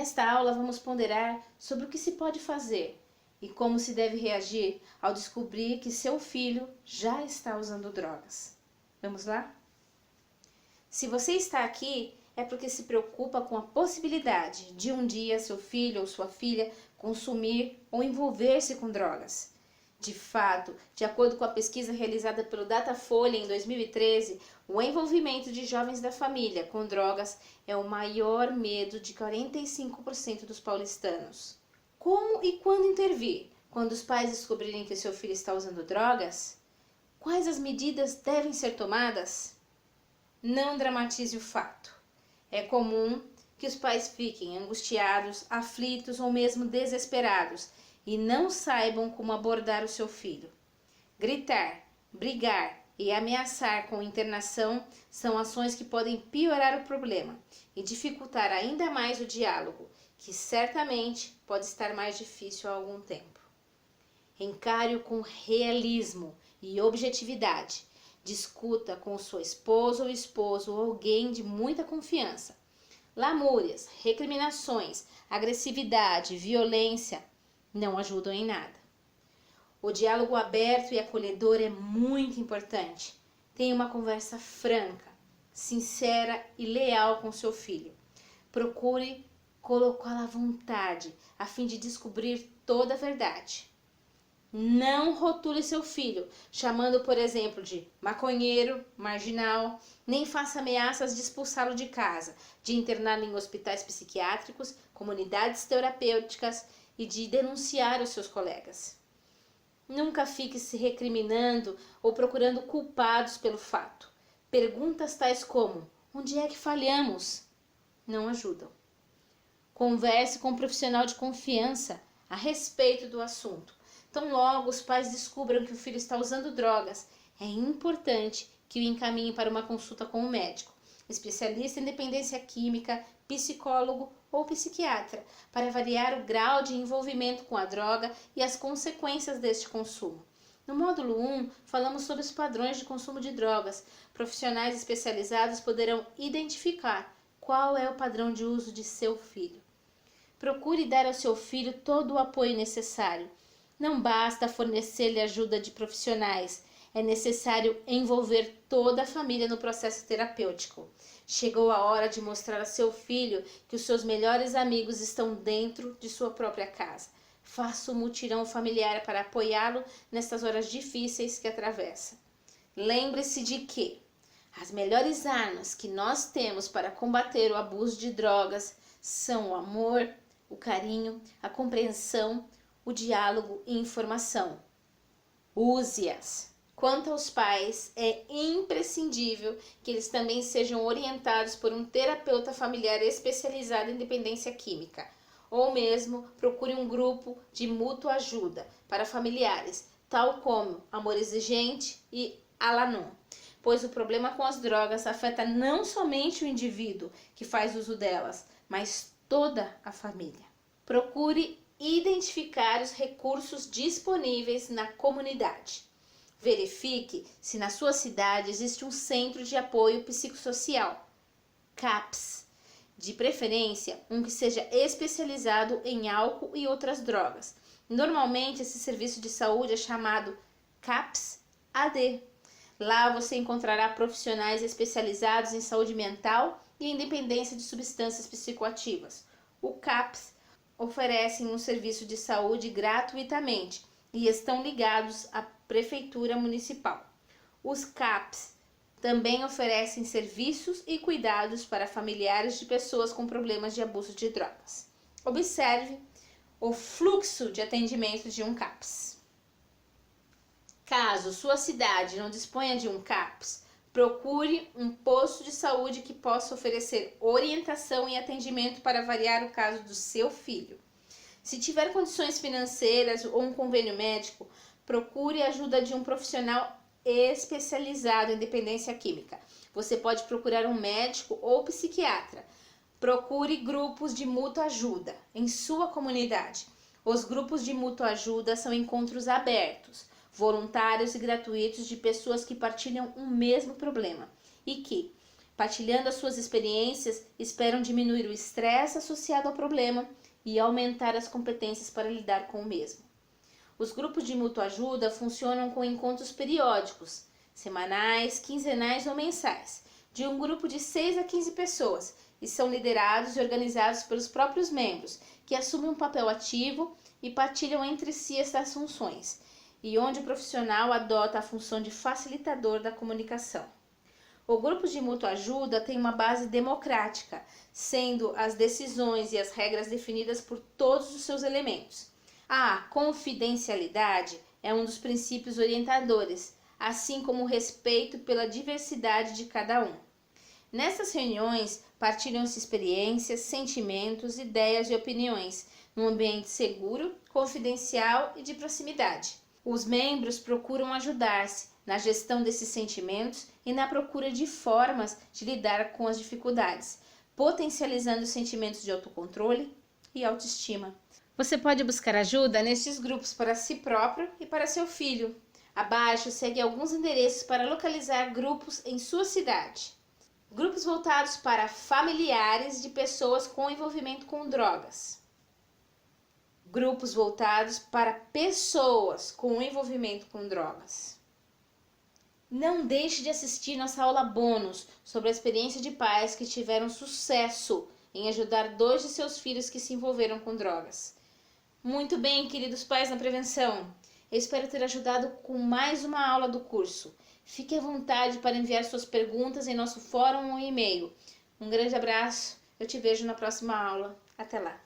Nesta aula vamos ponderar sobre o que se pode fazer e como se deve reagir ao descobrir que seu filho já está usando drogas. Vamos lá? Se você está aqui, é porque se preocupa com a possibilidade de um dia seu filho ou sua filha consumir ou envolver-se com drogas. De fato, de acordo com a pesquisa realizada pelo Datafolha em 2013, o envolvimento de jovens da família com drogas é o maior medo de 45% dos paulistanos. Como e quando intervir quando os pais descobrirem que seu filho está usando drogas? Quais as medidas devem ser tomadas? Não dramatize o fato. É comum que os pais fiquem angustiados, aflitos ou mesmo desesperados e não saibam como abordar o seu filho. Gritar, brigar e ameaçar com internação são ações que podem piorar o problema e dificultar ainda mais o diálogo, que certamente pode estar mais difícil há algum tempo. Encare-o com realismo e objetividade. Discuta com sua esposa ou esposo ou alguém de muita confiança. Lamúrias, recriminações, agressividade, violência não ajudam em nada. O diálogo aberto e acolhedor é muito importante. Tenha uma conversa franca, sincera e leal com seu filho. Procure colocá-lo à vontade, a fim de descobrir toda a verdade. Não rotule seu filho, chamando, por exemplo, de maconheiro, marginal, nem faça ameaças de expulsá-lo de casa, de interná-lo em hospitais psiquiátricos, comunidades terapêuticas e de denunciar os seus colegas. Nunca fique se recriminando ou procurando culpados pelo fato. Perguntas tais como: onde é que falhamos? Não ajudam. Converse com um profissional de confiança a respeito do assunto. Tão logo os pais descubram que o filho está usando drogas, é importante que o encaminhem para uma consulta com um médico, especialista em dependência química, psicólogo ou psiquiatra, para avaliar o grau de envolvimento com a droga e as consequências deste consumo. No módulo 1, falamos sobre os padrões de consumo de drogas. Profissionais especializados poderão identificar qual é o padrão de uso de seu filho. Procure dar ao seu filho todo o apoio necessário. Não basta fornecer-lhe ajuda de profissionais, é necessário envolver toda a família no processo terapêutico. Chegou a hora de mostrar a seu filho que os seus melhores amigos estão dentro de sua própria casa. Faça um mutirão familiar para apoiá-lo nessas horas difíceis que atravessa. Lembre-se de que as melhores armas que nós temos para combater o abuso de drogas são o amor, o carinho, a compreensão, o diálogo e informação. Use-as. Quanto aos pais, é imprescindível que eles também sejam orientados por um terapeuta familiar especializado em dependência química, ou mesmo procure um grupo de mútua ajuda para familiares, tal como Amor Exigente e Al-Anon, pois o problema com as drogas afeta não somente o indivíduo que faz uso delas, mas toda a família. Procure identificar os recursos disponíveis na comunidade. Verifique se na sua cidade existe um centro de apoio psicossocial, CAPS, de preferência um que seja especializado em álcool e outras drogas. Normalmente esse serviço de saúde é chamado CAPS-AD. Lá você encontrará profissionais especializados em saúde mental e em dependência de substâncias psicoativas. O CAPS oferecem um serviço de saúde gratuitamente e estão ligados à prefeitura municipal. Os CAPS também oferecem serviços e cuidados para familiares de pessoas com problemas de abuso de drogas. Observe o fluxo de atendimento de um CAPS. Caso sua cidade não disponha de um CAPS, procure um posto de saúde que possa oferecer orientação e atendimento para avaliar o caso do seu filho. Se tiver condições financeiras ou um convênio médico, procure a ajuda de um profissional especializado em dependência química. Você pode procurar um médico ou psiquiatra. Procure grupos de mútua ajuda em sua comunidade. Os grupos de mútua ajuda são encontros abertos, voluntários e gratuitos de pessoas que partilham o mesmo problema e que, Partilhando as suas experiências, esperam diminuir o estresse associado ao problema e aumentar as competências para lidar com o mesmo. Os grupos de mútua ajuda funcionam com encontros periódicos, semanais, quinzenais ou mensais, de um grupo de 6 a 15 pessoas, e são liderados e organizados pelos próprios membros, que assumem um papel ativo e partilham entre si essas funções, e onde o profissional adota a função de facilitador da comunicação. O grupo de mútua ajuda tem uma base democrática, sendo as decisões e as regras definidas por todos os seus elementos. A confidencialidade é um dos princípios orientadores, assim como o respeito pela diversidade de cada um. Nessas reuniões, partilham-se experiências, sentimentos, ideias e opiniões, num ambiente seguro, confidencial e de proximidade. Os membros procuram ajudar-se na gestão desses sentimentos e na procura de formas de lidar com as dificuldades, potencializando os sentimentos de autocontrole e autoestima. Você pode buscar ajuda nestes grupos para si próprio e para seu filho. Abaixo segue alguns endereços para localizar grupos em sua cidade. Grupos voltados para familiares de pessoas com envolvimento com drogas. Grupos voltados para pessoas com envolvimento com drogas. Não deixe de assistir nossa aula bônus sobre a experiência de pais que tiveram sucesso em ajudar 2 de seus filhos que se envolveram com drogas. Muito bem, queridos pais na prevenção. Eu espero ter ajudado com mais uma aula do curso. Fique à vontade para enviar suas perguntas em nosso fórum ou e-mail. Um grande abraço. Eu te vejo na próxima aula. Até lá.